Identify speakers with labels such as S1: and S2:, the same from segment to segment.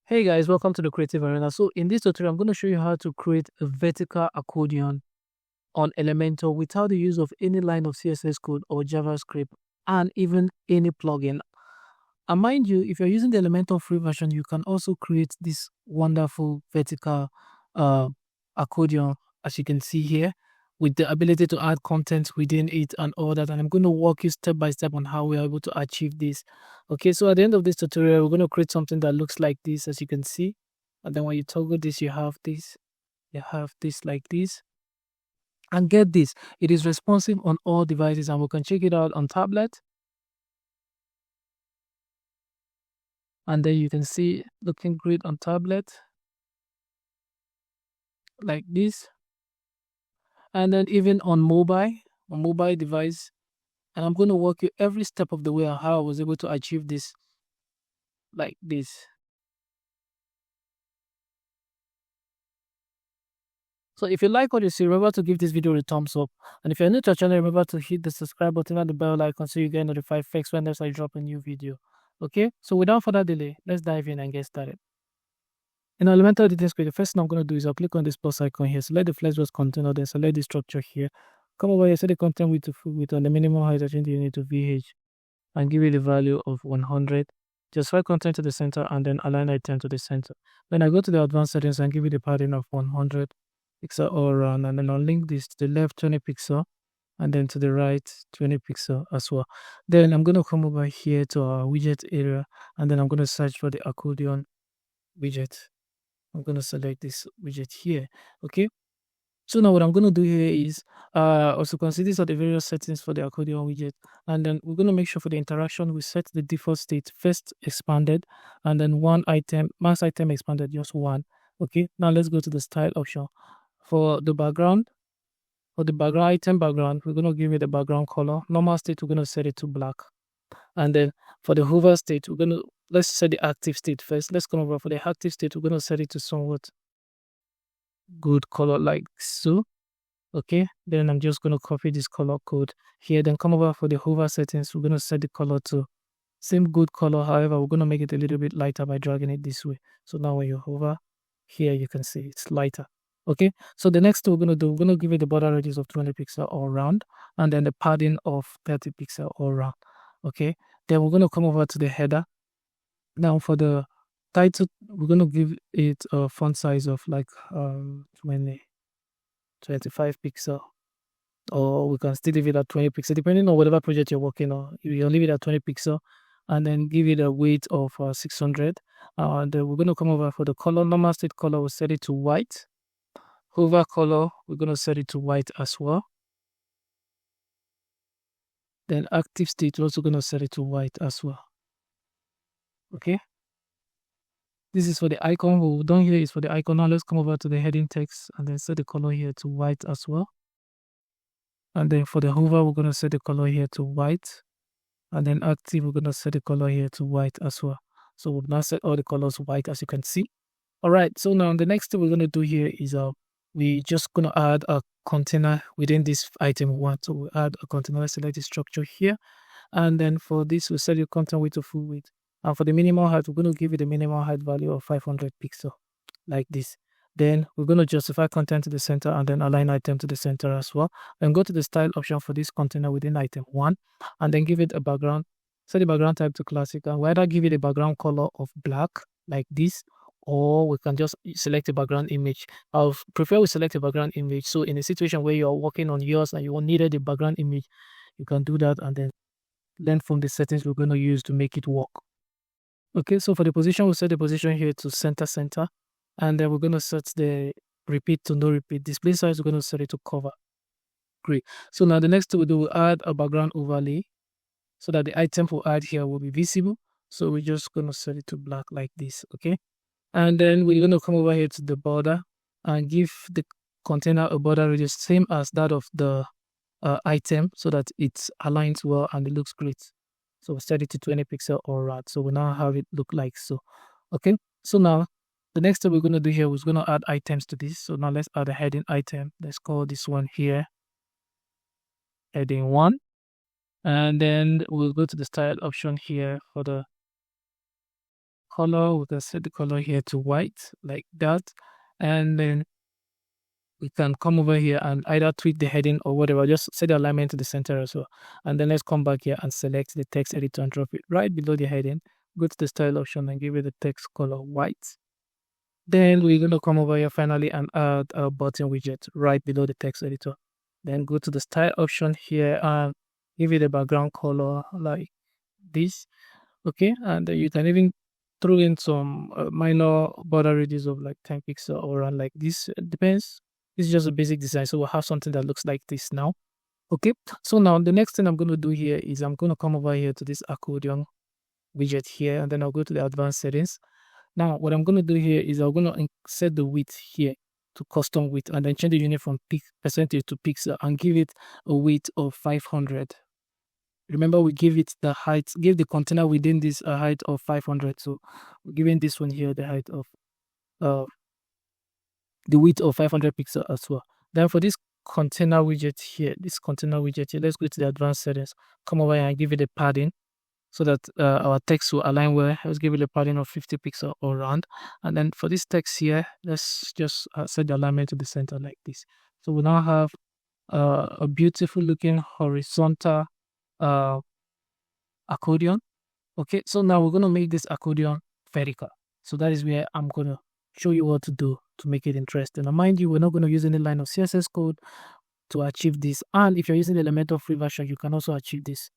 S1: Hey guys, welcome to the Creative Arena. So in this tutorial, I'm going to show you how to create a vertical accordion on Elementor without the use of any line of CSS code or JavaScript and even any plugin. And mind you, if you're using the Elementor free version, you can also create this wonderful vertical uh, accordion, as you can see here, with the ability to add content within it and all that. And I'm going to walk you step by step on how we are able to achieve this. Okay, so at the end of this tutorial, we're going to create something that looks like this, as you can see. And then when you toggle this, you have this like this. And get this, it is responsive on all devices, and we can check it out on tablet. And then you can see looking great on tablet like this. And then even on mobile device. And I'm going to walk you every step of the way on how I was able to achieve this like this. So if you like what you see, remember to give this video a thumbs up. And if you're new to our channel, remember to hit the subscribe button and the bell icon so you get notified first whenever I drop a new video. Okay, so without further delay, let's dive in and get started. In Elementor Editing Script, the first thing I'm going to do is I'll click on this plus icon here, select the flexbox container, then select the structure here. Come over here, set the content width on the minimum height, I change the unit to VH, and give it the value of 100. Just slide content to the center and then align item to the center. Then I go to the advanced settings and give it a padding of 100 pixel all around, and then I'll link this to the left 20 pixel and then to the right 20 pixel as well. Then I'm going to come over here to our widget area, and then I'm going to search for the accordion widget. I'm going to select this widget here. Okay, so now what I'm going to do here is also consider these are the various settings for the accordion widget, and then we're going to make sure for the interaction we set the default state first expanded, and then one item, max item expanded, just one. Okay, now let's go to the style option. For the background, item background, we're going to give it a background color. Normal state, we're going to set it to black. And then for the hover state, let's set the active state first. Let's come over for the active state. We're going to set it to somewhat good color like so. Okay, then I'm just going to copy this color code here. Then come over for the hover settings. We're going to set the color to same good color. However, we're going to make it a little bit lighter by dragging it this way. So now when you hover here, you can see it's lighter. Okay, so the next thing we're going to do, we're going to give it the border radius of 20 pixel all around, and then the padding of 30 pixel all around. Okay, then we're going to come over to the header. Now for the title, we're going to give it a font size of like 25 pixel, or we can still leave it at 20 pixel depending on whatever project you're working on. You can leave it at 20 pixel and then give it a weight of 600. And we're going to come over for the color. Normal state color, we'll set it to white. Hover color, we're going to set it to white as well. Then active state, we're also going to set it to white as well. Okay, this is for the icon. What we've done here is for the icon. Now let's come over to the heading text and then set the color here to white as well. And then for the hover, we're going to set the color here to white. And then active, we're going to set the color here to white as well. So we've now set all the colors white, as you can see. All right, so now the next thing we're going to do here is we're just going to add a container within this item one. So we'll add a container. Let's select the structure here. And then for this, we'll set the content width to full width. And for the minimal height, we're going to give it a minimal height value of 500 pixel, like this. Then we're going to justify content to the center and then align item to the center as well. And go to the style option for this container within item one, and then give it a background. Set the background type to classic, and we either give it a background color of black like this, or we can just select a background image. I prefer we select a background image. So in a situation where you're working on yours and you needed a background image, you can do that and then learn from the settings we're going to use to make it work. Okay, so for the position, we'll set the position here to center, and then we're going to set the repeat to no repeat. Display size, we're going to set it to cover. Great. So now the next thing we'll do, we'll add a background overlay so that the item we'll add here will be visible. So we're just going to set it to black like this. Okay, and then we're going to come over here to the border and give the container a border radius same as that of the item, so that it aligns well and it looks great. So we set it to 20 pixel all right. So we now have it look like so. Okay, so now the next thing we're going to do here is going to add items to this. So now let's add a heading item. Let's call this one here heading 1, and then we'll go to the style option here for the color, we can set the color here to white like that. And then we can come over here and either tweak the heading or whatever, just set the alignment to the center as well. And then let's come back here and select the text editor and drop it right below the heading. Go to the style option and give it the text color white. Then we're going to come over here finally and add a button widget right below the text editor. Then go to the style option here and give it a background color like this. Okay, and you can even throw in some minor border radius of like 10 pixels or around like this. It depends. It's just a basic design, so we'll have something that looks like this now. Okay, so now the next thing I'm going to do here is I'm going to come over here to this accordion widget here, and then I'll go to the advanced settings. Now what I'm going to do here is I'm going to set the width here to custom width, and then change the unit from percentage to pixel and give it a width of 500. Remember, we give it the height, give the container within this a height of 500. So we're giving this one here the height of the width of 500 pixels as well. Then for this container widget here, let's go to the advanced settings, come over here and give it a padding so that our text will align well. Let's give it a padding of 50 pixels all around. And then for this text here, let's just set the alignment to the center like this. So we now have a beautiful looking horizontal accordion. Okay, so now we're going to make this accordion vertical. So that is where I'm going to show you what to do to make it interesting. Now mind you, we're not going to use any line of CSS code to achieve this, and if you're using the Elementor free version, you can also achieve this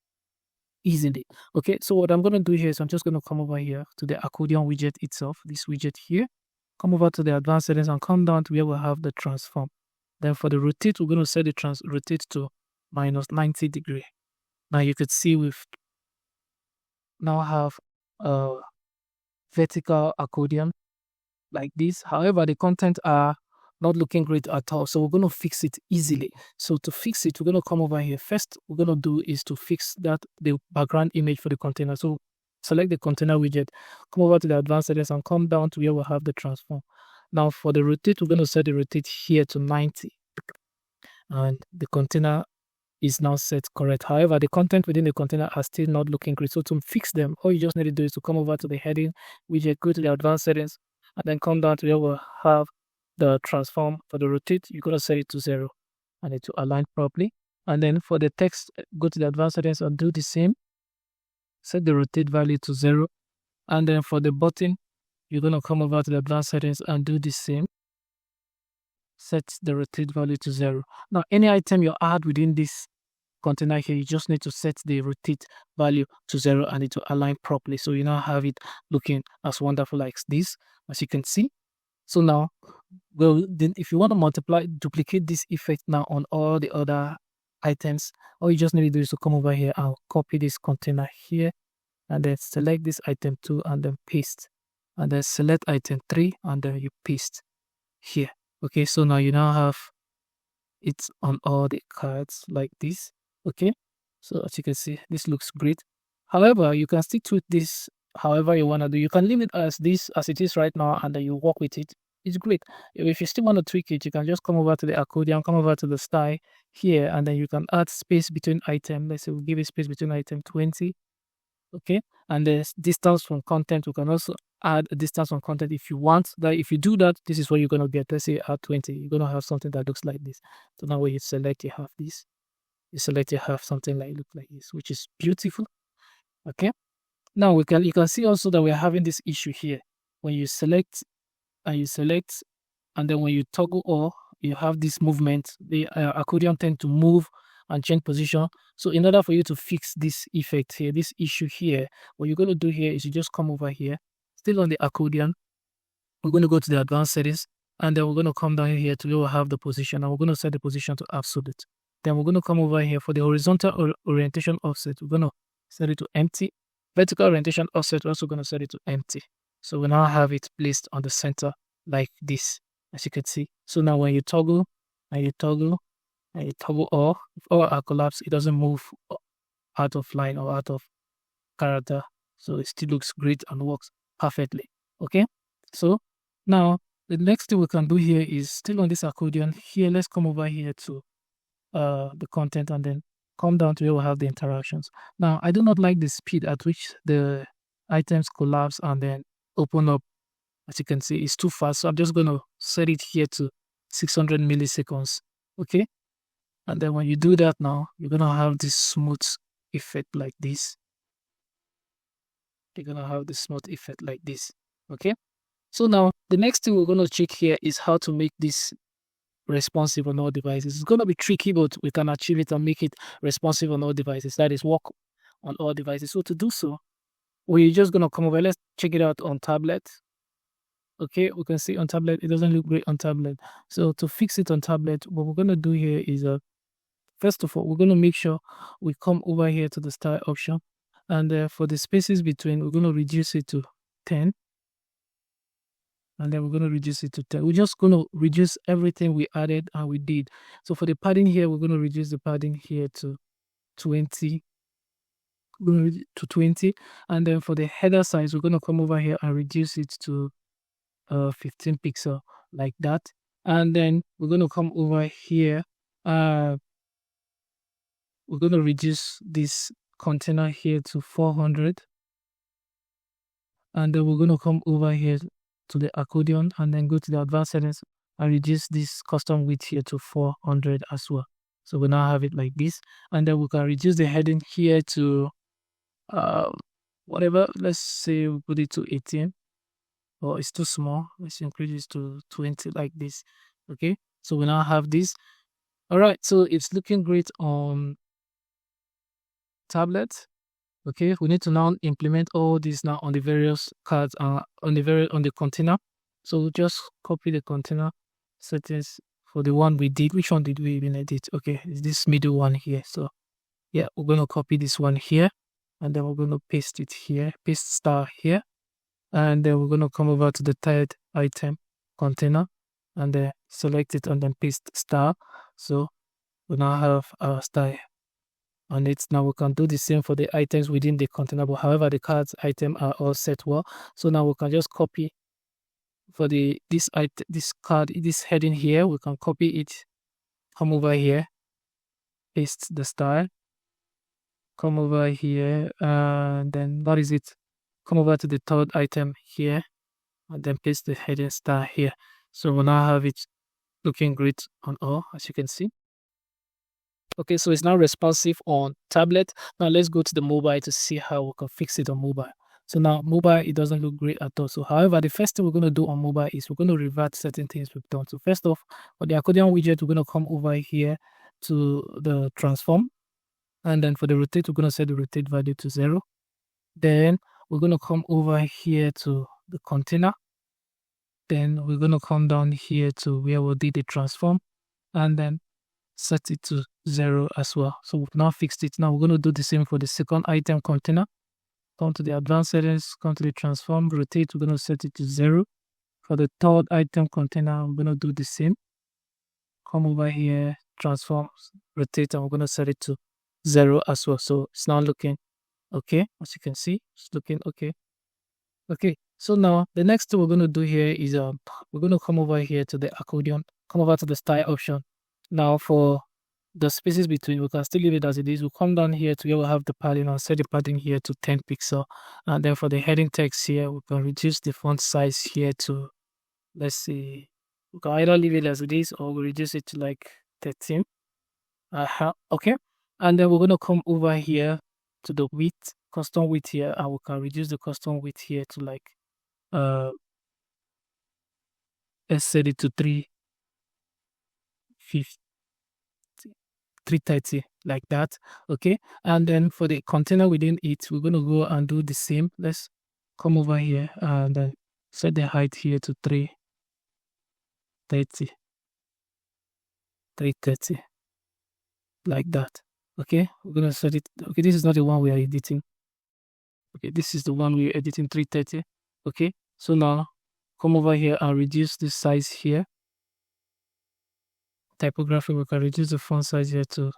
S1: easily. Okay, so what I'm going to do here is I'm just going to come over here to the accordion widget itself, this widget here, come over to the advanced settings and come down to where we have the transform. Then for the rotate, we're going to set the rotate to -90 degree. Now you could see we've now have a vertical accordion like this. However, the content are not looking great at all, so we're going to fix it easily. So to fix it, we're going to come over here. First we're going to do is to fix the background image for the container. So select the container widget, come over to the advanced settings and come down to where we have the transform. Now for the rotate, we're going to set the rotate here to 90, and the container is now set correct. However, the content within the container are still not looking great. So to fix them, all you just need to do is to come over to the heading widget, go to the advanced settings, and then come down to where we'll have the transform. For the rotate, you're going to set it to 0 and it to align properly. And then for the text, go to the advanced settings and do the same. Set the rotate value to 0. And then for the button, you're going to come over to the advanced settings and do the same. Set the rotate value to 0. Now, any item you add within this container here, you just need to set the rotate value to 0 and it will align properly. So you now have it looking as wonderful like this, as you can see. So now, well, then if you want to duplicate this effect now on all the other items, all you just need to do is to come over here and copy this container here, and then select this item 2 and then paste, and then select item 3 and then you paste here. Okay, so now you now have it on all the cards like this. Okay, so as you can see, this looks great. However, you can still tweak this however you want to do. You can leave it as this, as it is right now, and then you work with it. It's great. If you still want to tweak it, you can just come over to the accordion, come over to the style here, and then you can add space between item. Let's say we'll give it space between item 20. Okay, and the distance from content, we can also add a distance from content if you want. That if you do that, this is what you're going to get. Let's say add 20, you're going to have something that looks like this. So now when you select, you have this. You select, you have something like look like this, which is beautiful. Okay, now you can see also that we're having this issue here. When you select and then when you toggle all, you have this movement. The accordion tend to move and change position. So in order for you to fix this effect here, this issue here, what you're going to do here is you just come over here, still on the accordion. We're going to go to the advanced settings, and then we're going to come down here to where we have the position, and we're going to set the position to absolute. Then we're going to come over here for the horizontal orientation offset. We're going to set it to empty. Vertical orientation offset, we're also going to set it to empty. So we now have it placed on the center like this, as you can see. So now when you toggle and you toggle all, if all are collapsed, it doesn't move out of line or out of character. So it still looks great and works perfectly. Okay, so now the next thing we can do here is still on this accordion here. Let's come over here to the content and then come down to where we have the interactions. Now I do not like the speed at which the items collapse and then open up. As you can see, it's too fast. So I'm just going to set it here to 600 milliseconds. Okay. And then when you do that now, you're going to have this smooth effect like this. You're going to have this smooth effect like this. Okay. So now the next thing we're going to check here is how to make this responsive on all devices. It's going to be tricky, but we can achieve it and make it responsive on all devices. That is, work on all devices. So to do so, we're just going to come over. Let's check it out on tablet. Okay, we can see on tablet, it doesn't look great on tablet. So to fix it on tablet, what we're going to do here is, first of all, we're going to make sure we come over here to the style option. And for the spaces between, we're going to reduce it to 10. And then we're going to reduce it to 10. We're just going to reduce everything we added and we did. So for the padding here, we're going to reduce the padding here to 20. To 20. And then for the header size, we're going to come over here and reduce it to 15 pixel like that. And then we're going to come over here. We're going to reduce this container here to 400. And then we're going to come over here to the accordion and then go to the advanced settings and reduce this custom width here to 400 as well. So we now have it like this. And then we can reduce the heading here to whatever. Let's say we put it to 18. Oh, it's too small. Let's increase this to 20 like this. Okay, so we now have this. All right, so it's looking great on tablet. Okay, we need to now implement all this now on the various cards on the container. So just copy the container settings for the one we did. Which one did we even edit? Okay, it's this middle one here. So yeah, we're going to copy this one here, and then we're going to paste it here, paste star here. And then we're going to come over to the third item container and then select it and then paste star. So we now have our star on it. Now we can do the same for the items within the container, but however the cards item are all set well. So now we can just copy for this card, this heading here, we can copy it, come over here, paste the style, come over here, and then what is it? Come over to the third item here and then paste the heading star here. So we'll now have it looking great on all, as you can see. Okay, so it's now responsive on tablet. Now let's go to the mobile to see how we can fix it on mobile. So now mobile, it doesn't look great at all. So however, the first thing we're going to do on mobile is we're going to revert certain things we've done. So first off, for the accordion widget, we're going to come over here to the transform. And then for the rotate, we're going to set the rotate value to 0. Then we're going to come over here to the container. Then we're going to come down here to where we did the transform and then set it to 0 as well. So we've now fixed it. Now we're going to do the same for the second item container. Come to the advanced settings, come to the transform, rotate, we're going to set it to 0. For the third item container, I'm going to do the same. Come over here, transform, rotate, and we're going to set it to 0 as well. So it's now looking okay. As you can see, it's looking okay. Okay, so now the next thing we're going to do here is we're going to come over here to the accordion, come over to the style option. Now for the spaces between, we can still leave it as it is. We'll come down here to where we'll have the padding and set the padding here to 10 pixel. And then for the heading text here, we can reduce the font size here to, let's see, we can either leave it as it is or we reduce it to like 13. Okay. And then we're going to come over here to the width, custom width here, and we can reduce the custom width here to like, let's set it to 330 like that. Okay, and then for the container within it, we're going to go and do the same. Let's come over here and then set the height here to 330 like that. Okay, we're going to set it. Okay, this is not the one we are editing. Okay, this is the one we're editing, 330. Okay, so now come over here and reduce the size here. Typography, we can reduce the font size here to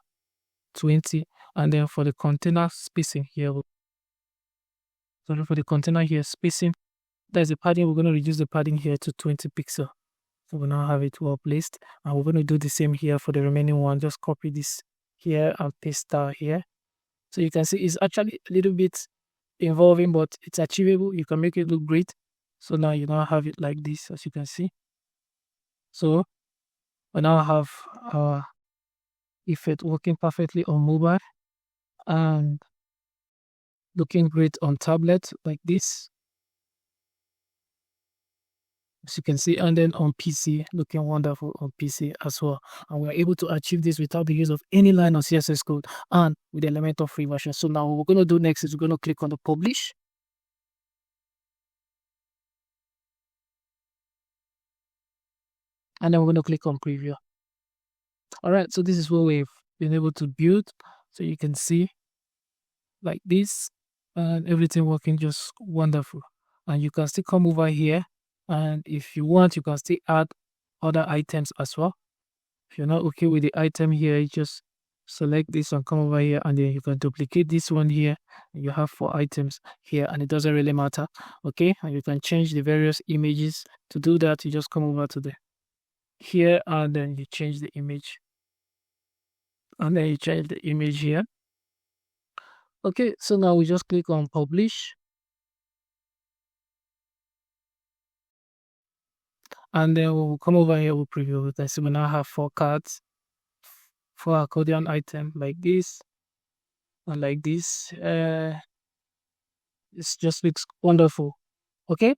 S1: 20. And then for the container spacing here, for the container here spacing, there's the padding. We're going to reduce the padding here to 20 pixel. So we now have it well placed. And we're going to do the same here for the remaining one. Just copy this here and paste star here. So you can see it's actually a little bit involving, but it's achievable. You can make it look great. So now you now have it like this, as you can see. So we now have our effect working perfectly on mobile and looking great on tablet like this, as you can see, and then on PC looking wonderful on PC as well. And we're able to achieve this without the use of any line of CSS code and with the Elementor free version. So now what we're going to do next is we're going to click on the publish. And then we're going to click on preview. All right, so this is what we've been able to build. So you can see like this and everything working just wonderful. And you can still come over here, and if you want, you can still add other items as well. If you're not okay with the item here, you just select this and come over here, and then you can duplicate this one here, and you have 4 items here, and it doesn't really matter. Okay, and you can change the various images. To do that, you just come over to the here, and then you change the image, and then you change the image here. Okay, so now we just click on publish, and then we'll come over here, we'll preview it. So we now have 4 cards, 4 accordion item like this and like this. It just looks wonderful. Okay,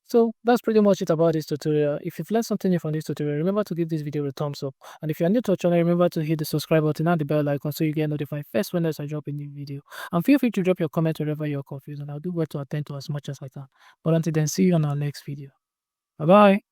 S1: so that's pretty much it about this tutorial. If you've learned something new from this tutorial, remember to give this video a thumbs up. And if you're new to our channel, remember to hit the subscribe button and the bell icon so you get notified first when I drop a new video. And feel free to drop your comment wherever you're confused, and I'll do well to attend to as much as I can. But until then, see you on our next video. Bye bye.